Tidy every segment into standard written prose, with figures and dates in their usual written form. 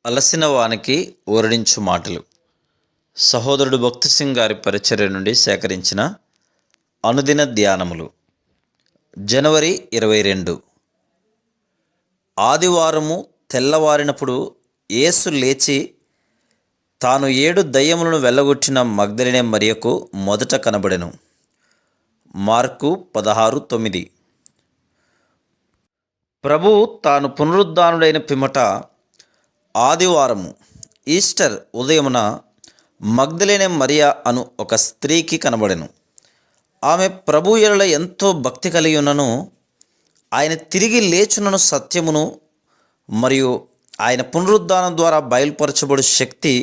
అలసిన వానికి ఊరడించు మాటలు. సహోదరుడు భక్తి సింగ్ గారి పరిచర్య నుండి సేకరించిన అనుదిన ధ్యానములు. జనవరి 22. ఆదివారము తెల్లవారినప్పుడు యేసు లేచి తాను 7 దయ్యములను వెళ్ళగొట్టిన మగ్దలినే మరియకు మొదట కనబడెను. మార్కు 16:9. ప్రభువు తాను పునరుద్ధానుడైన పిమ్మట ఆదివారము ఈస్టర్ ఉదయమున మగ్దలేనే మరియా అను ఒక స్త్రీకి కనబడెను. ఆమె ప్రభు ఎడల ఎంతో భక్తి కలిగి ఉన్నను, ఆయన తిరిగి లేచునను సత్యమును మరియు ఆయన పునరుద్ధానం ద్వారా బయలుపరచబడు శక్తి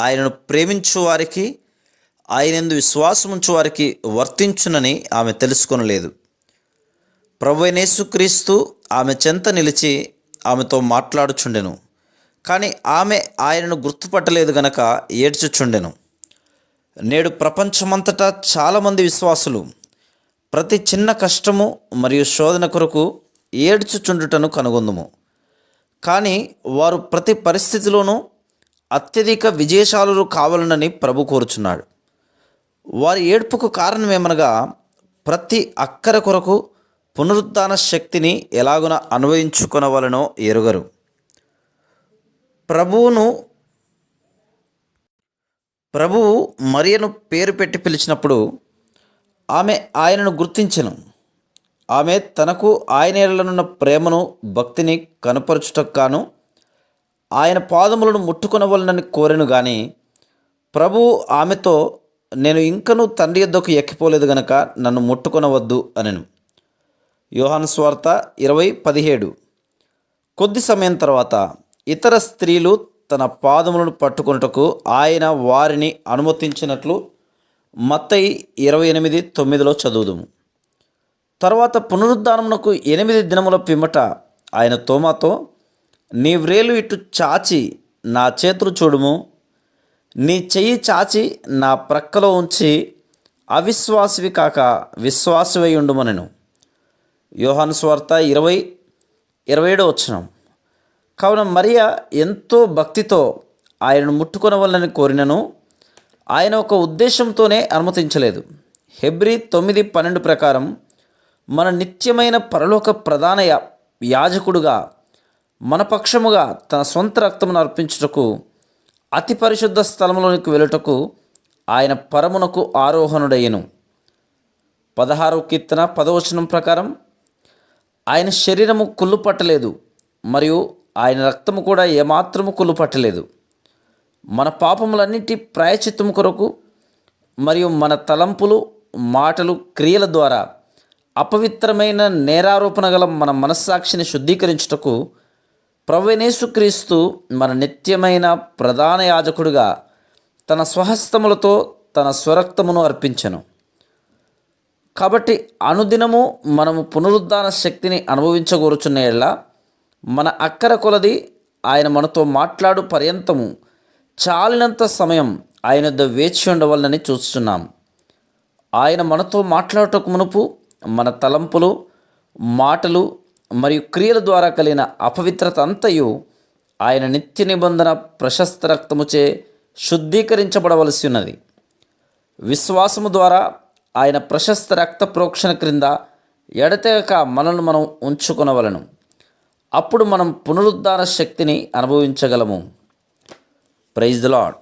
ఆయనను ప్రేమించు వారికి, ఆయనందు విశ్వాసముంచు వారికి వర్తించునని ఆమె తెలుసుకొనలేదు. ప్రభువైన యేసుక్రీస్తు ఆమె చెంత నిలిచి ఆమెతో మాట్లాడుచుండెను. కానీ ఆమె ఆయనను గుర్తుపట్టలేదు గనక ఏడ్చుచుండెను. నేడు ప్రపంచమంతటా చాలామంది విశ్వాసులు ప్రతి చిన్న కష్టము మరియు శోధన కొరకు ఏడ్చుచుండుటను కనుగొందుము. కానీ వారు ప్రతి పరిస్థితిలోనూ అత్యధిక విజయశాలురు కావాలనని ప్రభు కోరుచున్నాడు. వారి ఏడ్పుకు కారణమేమనగా ప్రతి అక్కర కొరకు పునరుద్ధాన శక్తిని ఎలాగున అన్వయించుకొనవలనో ఎరుగరు. ప్రభువు మరియను పేరు పెట్టి పిలిచినప్పుడు ఆమె ఆయనను గుర్తించెను. ఆమె తనకు ఆయన ఎడలనున్న ప్రేమను భక్తిని కనపరచుటకు గాను ఆయన పాదములను ముట్టుకొనవలనని కోరెను. కానీ ప్రభువు ఆమెతో, నేను ఇంకనూ తండ్రి యొద్దకు ఎక్కిపోలేదు గనక నన్ను ముట్టుకొనవద్దు అనెను. యోహాను సువార్త 20:17. కొద్ది సమయం తర్వాత ఇతర స్త్రీలు తన పాదములను పట్టుకొనుటకు ఆయన వారిని అనుమతించినట్లు మత్తయి 28:9 చదువుదుము. తర్వాత పునరుద్ధానమునకు 8 దినముల పిమ్మట ఆయన తోమాతో, నీ వ్రేలు ఇటు చాచి నా చేతులు చూడుము, నీ చెయ్యి చాచి నా ప్రక్కలో ఉంచి అవిశ్వాసివి కాక విశ్వాసివై ఉండుమనెను. యోహాను సువార్త 20:27. కావున మరియా ఎంతో భక్తితో ఆయనను ముట్టుకొనవలనని కోరినను ఆయన ఒక ఉద్దేశంతోనే అనుమతించలేదు. హెబ్రీ 9:12 ప్రకారం మన నిత్యమైన పరలోక ప్రధాన యాజకుడుగా మన పక్షముగా తన సొంత రక్తమును అర్పించుటకు అతి పరిశుద్ధ స్థలములోనికి వెళ్ళుటకు ఆయన పరమునకు ఆరోహణుడయ్యెను. 16వ కీర్తన 10వ ప్రకారం ఆయన శరీరము కుళ్ళు పట్టలేదు మరియు ఆయన రక్తము కూడా ఏమాత్రము కుళ్ళు పట్టలేదు. మన పాపములన్నిటి ప్రాయశ్చిత్తము కొరకు మరియు మన తలంపులు, మాటలు, క్రియల ద్వారా అపవిత్రమైన నేరారోపణ గల మన మనస్సాక్షిని శుద్ధీకరించుటకు ప్రభువైన యేసుక్రీస్తు మన నిత్యమైన ప్రధాన యాజకుడిగా తన స్వహస్తములతో తన స్వరక్తమును అర్పించెను. కాబట్టి అనుదినము మనము పునరుద్ధాన శక్తిని అనుభవించగోరుచున్న యెడల మన అక్కర కొలది ఆయన మనతో మాట్లాడు పర్యంతము చాలినంత సమయం ఆయన వద్ద వేచి ఉండవలనని చూస్తున్నాం. ఆయన మనతో మాట్లాడుటకు మునుపు మన తలంపులు, మాటలు మరియు క్రియల ద్వారా కలిగిన అపవిత్రత అంతయు ఆయన నిత్య నిబంధన ప్రశస్త రక్తముచే శుద్ధీకరించబడవలసి ఉన్నది. విశ్వాసము ద్వారా ఆయన ప్రశస్త రక్త ప్రోక్షణ క్రింద ఎడతెగక మనల్ని మనం ఉంచుకొనవలను. అప్పుడు మనం పునరుద్ధాన శక్తిని అనుభవించగలము. Praise the lord.